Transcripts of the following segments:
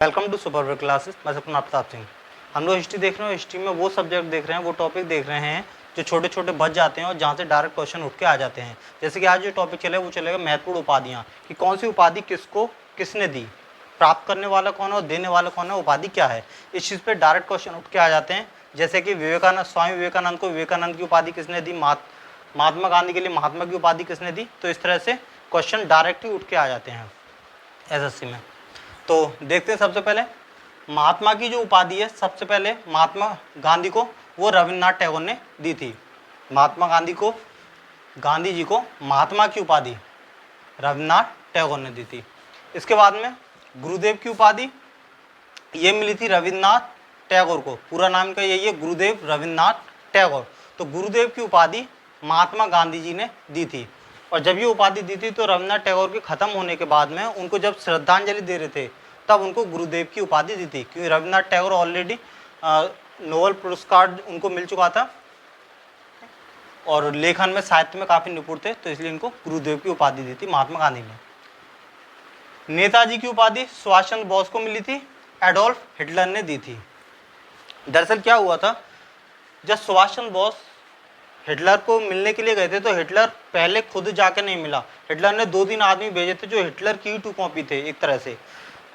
Welcome to super classes. मैं सपना प्रताप सिंह। हम लोग हिस्ट्री देख रहे हैं। हिस्ट्री में वो सब्जेक्ट देख रहे हैं, वो टॉपिक देख रहे हैं जो छोटे छोटे बच जाते हैं और जहाँ से डायरेक्ट क्वेश्चन उठ के आ जाते हैं। जैसे कि आज जो टॉपिक चले वो चलेगा महत्वपूर्ण उपाधियाँ, कि कौन सी उपाधि किसको किसने दी, प्राप्त करने वाला कौन है और देने वाला कौन है, उपाधि क्या है। इस चीज़ पर डायरेक्ट क्वेश्चन उठ के आ जाते हैं। जैसे कि विवेकानंद, स्वामी विवेकानंद को विवेकानंद की उपाधि किसने दी, महात्मा गांधी के लिए महात्मा की उपाधि किसने दी। तो इस तरह से क्वेश्चन डायरेक्ट ही उठ के आ जाते हैं एसएससी में। तो देखते हैं सबसे पहले महात्मा की जो उपाधि है, सबसे पहले महात्मा गांधी को वो रविन्द्रनाथ टैगोर ने दी थी। महात्मा गांधी को, गांधी जी को महात्मा की उपाधि रविन्द्रनाथ टैगोर ने दी थी। इसके बाद में गुरुदेव की उपाधि ये मिली थी रविन्द्रनाथ टैगोर को। पूरा नाम का यही है, गुरुदेव रविन्द्रनाथ टैगोर। तो गुरुदेव की उपाधि महात्मा गांधी जी ने दी थी। और जब ये उपाधि दी थी तो रविन्द्रनाथ टैगोर के खत्म होने के बाद में उनको जब श्रद्धांजलि दे रहे थे तब उनको गुरुदेव की उपाधि दी थी, क्योंकि रविन्द्रनाथ टैगोर ऑलरेडी नोबेल पुरस्कार उनको मिल चुका था और लेखन में, साहित्य में काफ़ी निपुण थे, तो इसलिए इनको गुरुदेव की उपाधि दी थी महात्मा गांधी ने। नेताजी की उपाधि सुभाष चंद्र बोस को मिली थी, एडोल्फ हिटलर ने दी थी। दरअसल क्या हुआ था, जब सुभाष चंद्र बोस हिटलर को मिलने के लिए गए थे तो हिटलर पहले खुद जाके नहीं मिला। हिटलर ने 2-3 आदमी भेजे थे जो हिटलर की ही टू कॉपी थे, एक तरह से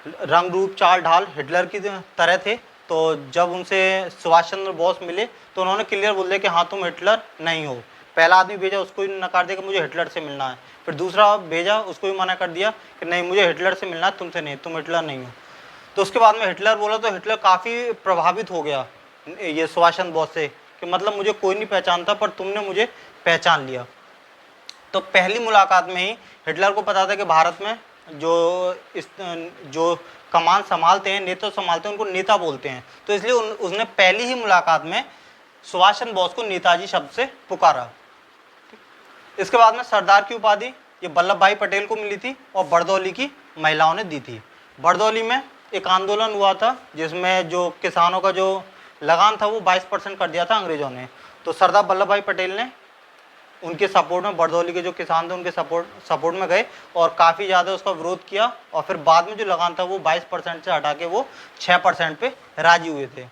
रंग रूप चाल ढाल हिटलर की तरह थे। तो जब उनसे सुभाष चंद्र बोस मिले तो उन्होंने क्लियर बोल दिया कि हाँ तुम हिटलर नहीं हो। पहला आदमी भेजा, उसको भी नकार दिया कि मुझे हिटलर से मिलना है। फिर दूसरा भेजा, उसको भी मना कर दिया कि नहीं मुझे हिटलर से मिलना है, तुमसे नहीं, तुम हिटलर नहीं हो। तो उसके बाद में हिटलर बोला तो हिटलर काफ़ी प्रभावित हो गया ये सुभाष चंद्र बोस से, कि मतलब मुझे कोई नहीं पहचानता पर तुमने मुझे पहचान लिया। तो पहली मुलाकात में ही हिटलर को पता था कि भारत में जो कमान संभालते हैं, नेतृत्व संभालते हैं, उनको नेता बोलते हैं। तो इसलिए उसने पहली ही मुलाकात में सुभाष चंद्र बोस को नेताजी शब्द से पुकारा। इसके बाद में सरदार की उपाधि ये वल्लभ भाई पटेल को मिली थी और बरदौली की महिलाओं ने दी थी। बरदौली में एक आंदोलन हुआ था जिसमें जो किसानों का जो लगान था वो 22% कर दिया था अंग्रेजों ने। तो सरदार वल्लभ भाई पटेल ने उनके सपोर्ट में, बरदौली के जो किसान थे उनके सपोर्ट में गए और काफ़ी ज़्यादा उसका विरोध किया। और फिर बाद में जो लगान था वो 22% से हटा के वो 6% पे राजी हुए थे।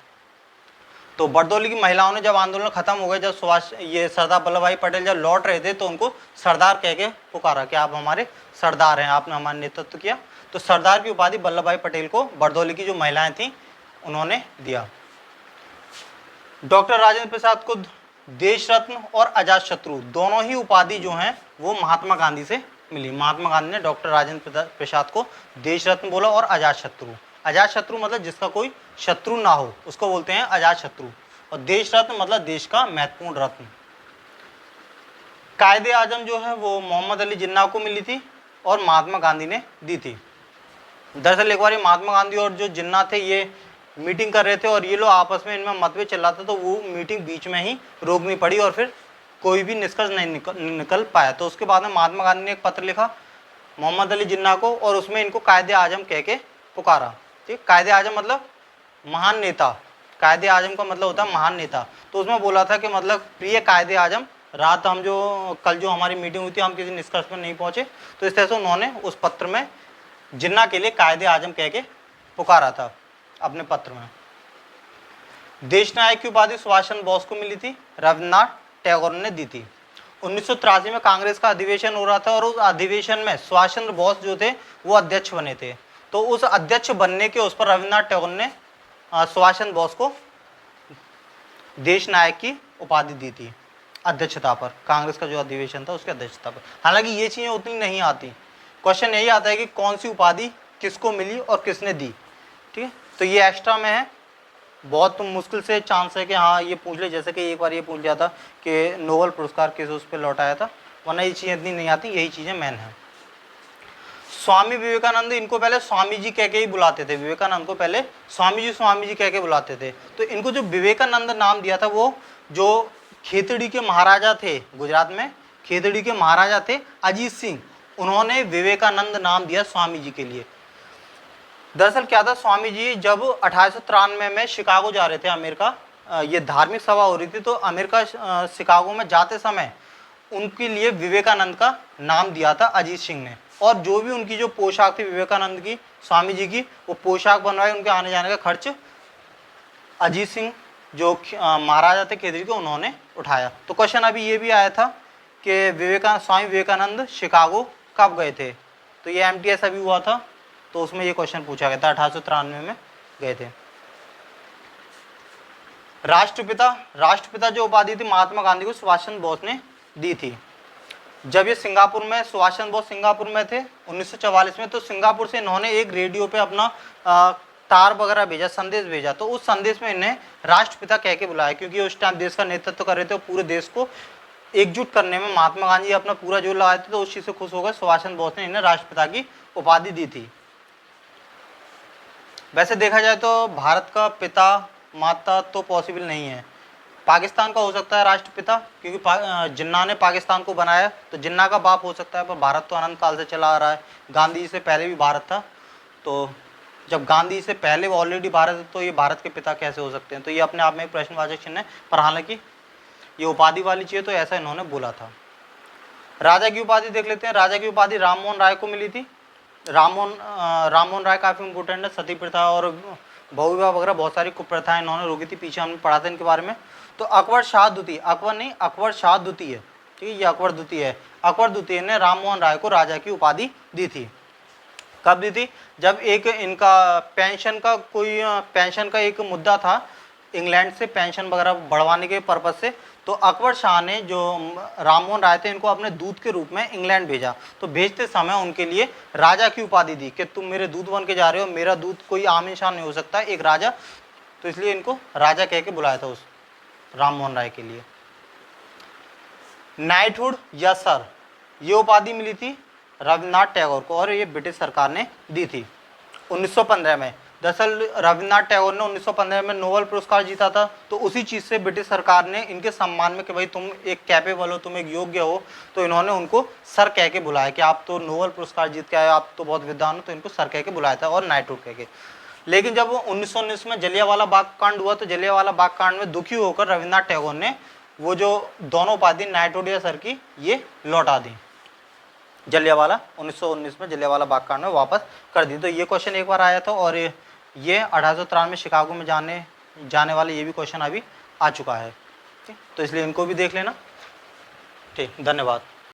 तो बरदौली की महिलाओं ने जब आंदोलन खत्म हो गया, जब सरदार वल्लभ भाई पटेल जब लौट रहे थे तो उनको सरदार कह के पुकारा कि आप हमारे सरदार हैं, आपने हमारा नेतृत्व किया। तो सरदार की उपाधि वल्लभ भाई पटेल को बरदौली की जो महिलाएं थीं उन्होंने दिया। डॉक्टर राजेंद्र प्रसाद को देश रत्न और अजात शत्रु दोनों ही उपाधि जो हैं वो महात्मा गांधी से मिली। महात्मा गांधी ने डॉक्टर राजेंद्र प्रसाद को देश रत्न बोला और अजात शत्रु। अजात शत्रु मतलब जिसका कोई शत्रु ना हो उसको बोलते हैं अजात शत्रु, और देश रत्न मतलब देश का महत्वपूर्ण रत्न। कायदे आजम जो है वो मोहम्मद अली जिन्ना को मिली थी और महात्मा गांधी ने दी थी। दरअसल एक बार महात्मा गांधी और जो जिन्ना थे ये मीटिंग कर रहे थे और ये लोग आपस में इनमें मतभेद चल रहा था, तो वो मीटिंग बीच में ही रोकनी पड़ी और फिर कोई भी निष्कर्ष नहीं निकल पाया। तो उसके बाद में महात्मा गांधी ने एक पत्र लिखा मोहम्मद अली जिन्ना को और उसमें इनको कायदे आजम कह के पुकारा। ठीक, कायदे आजम मतलब महान नेता, कायदे आजम का मतलब होता है महान नेता। तो उसमें बोला था कि मतलब प्रिय कायदे आजम, रात हम कल जो हमारी मीटिंग हुई थी हम किसी निष्कर्ष पर नहीं पहुंचे। तो इस तरह से उन्होंने उस पत्र में जिन्ना के लिए कायदे आजम कह के पुकारा था अपने पत्र में। देश नायक की उपाधि सुभाष चंद्र बोस को मिली थी, रविन्द्रनाथ टैगोर ने दी थी। 1983 में कांग्रेस का अधिवेशन हो रहा था और उस अधिवेशन में सुभाष चंद्र बोस जो थे वो अध्यक्ष बने थे। तो उस अध्यक्ष बनने के उस पर रविन्द्रनाथ टैगोर ने सुभाष चंद्र बोस को देश नायक की उपाधि दी थी अध्यक्षता पर। कांग्रेस का जो अधिवेशन था उसके अध्यक्षता पर। हालांकि ये चीज़ें उतनी नहीं आती, क्वेश्चन यही आता है कि कौन सी उपाधि किसको मिली और किसने दी। ठीक है, तो ये एक्स्ट्रा में है, बहुत मुश्किल से चांस है कि हाँ ये पूछ ले, जैसे कि एक बार ये पूछ लिया था कि नोबेल पुरस्कार किस उस पर लौटाया था, वरना ये चीज़ें इतनी नहीं आती, यही चीज़ें मेन है। स्वामी विवेकानंद, इनको पहले स्वामी जी कह के ही बुलाते थे। विवेकानंद को पहले स्वामी जी कह के बुलाते थे। तो इनको जो विवेकानंद नाम दिया था वो जो खेतड़ी के महाराजा थे, गुजरात में खेतड़ी के महाराजा थे अजीत सिंह, उन्होंने विवेकानंद नाम दिया स्वामी जी के लिए। दरअसल क्या था, स्वामी जी जब 1893 में शिकागो जा रहे थे अमेरिका, ये धार्मिक सभा हो रही थी, तो अमेरिका शिकागो में जाते समय उनके लिए विवेकानंद का नाम दिया था अजीत सिंह ने। और जो भी उनकी जो पोशाक थी विवेकानंद की, स्वामी जी की, वो पोशाक बनवाई, उनके आने जाने का खर्च अजीत सिंह जो महाराजा थे खेतरी के, उन्होंने उठाया। तो क्वेश्चन अभी ये भी आया था कि स्वामी विवेकानंद शिकागो कब गए थे, तो ये MTS अभी हुआ था, तो उसमें ये क्वेश्चन पूछा गया था, 1893 में गए थे। राष्ट्रपिता जो उपाधि थी महात्मा गांधी को सुभाष चंद्र बोस ने दी थी। जब ये सिंगापुर में, सुभाष चंद्र बोस सिंगापुर में थे 1944 में, तो सिंगापुर से इन्होंने एक रेडियो पे अपना तार वगैरह भेजा, संदेश भेजा। तो उस संदेश में इन्हें राष्ट्रपिता कह के बुलाया, क्योंकि उस टाइम देश का नेतृत्व कर रहे थे और पूरे देश को एकजुट करने में महात्मा गांधी अपना पूरा जोर लगाए थे। तो उस चीज से खुश होकर सुभाष चंद्र बोस ने इन्हें राष्ट्रपिता की उपाधि दी थी। वैसे देखा जाए तो भारत का पिता माता तो पॉसिबल नहीं है, पाकिस्तान का हो सकता है राष्ट्रपिता, क्योंकि जिन्ना ने पाकिस्तान को बनाया, तो जिन्ना का बाप हो सकता है, पर भारत तो अनंत काल से चला आ रहा है। गांधी से पहले भी भारत था, तो जब गांधी से पहले ऑलरेडी भारत है, तो ये भारत के पिता कैसे हो सकते हैं? तो ये अपने आप में एक प्रश्नवाचक चिन्ह है, पर हालांकि ये उपाधि वाली चीज़, तो ऐसा इन्होंने बोला था। राजा की उपाधि देख लेते हैं। राजा की उपाधि राममोहन राय को मिली थी। राममोहन राय काफ़ी इंपॉर्टेंट है, सती प्रथा और बहुविवाह वगैरह बहुत सारी कुप्रथाएं इन्होंने रोकी थी, पीछे हमने पढ़ा था इनके बारे में। तो अकबर शाह द्वितीय, अकबर नहीं, अकबर शाह द्वितीय, ठीक है, ये अकबर द्वितीय है। अकबर द्वितीय ने राममोहन राय को राजा की उपाधि दी थी। कब दी थी? जब एक इनका पेंशन का एक मुद्दा था, इंग्लैंड से पेंशन वगैरह बढ़वाने के पर्पज से, तो अकबर शाह ने जो राममोहन राय थे इनको अपने दूत के रूप में इंग्लैंड भेजा। तो भेजते समय उनके लिए राजा की उपाधि दी कि तुम मेरे दूत बन के जा रहे हो, मेरा दूत कोई आम इंसान नहीं हो सकता, एक राजा, तो इसलिए इनको राजा कह के बुलाया था उस राममोहन राय के लिए। नाइटहुड या सर, ये उपाधि मिली थी रविन्द्रनाथ टैगोर को, और ये ब्रिटिश सरकार ने दी थी 1915 में। दरअसल रविन्द्रनाथ टैगोर ने 1915 में नोबेल पुरस्कार जीता था, तो उसी चीज़ से ब्रिटिश सरकार ने इनके सम्मान में कि भाई तुम एक कैपेबल हो, तुम एक योग्य हो, तो इन्होंने उनको सर कह के बुलाया कि आप तो नोबेल पुरस्कार जीत के आए, आप तो बहुत विद्वान हो, तो इनको सर कह के बुलाया था और नाइटहुड कह के। लेकिन जब 1919 में जलियांवाला बाग कांड हुआ, तो जलियांवाला बाग कांड में दुखी होकर रविन्द्रनाथ टैगोर ने वो जो दोनों उपाधि नाइटहुड या सर की, ये लौटा दी। जलियांवाला 1919 में जलियांवाला बाग कांड में वापस कर दी। तो ये क्वेश्चन एक बार आया था, और ये 1893 में शिकागो में जाने वाले ये भी क्वेश्चन अभी आ चुका है, ठीक, तो इसलिए इनको भी देख लेना। ठीक, धन्यवाद।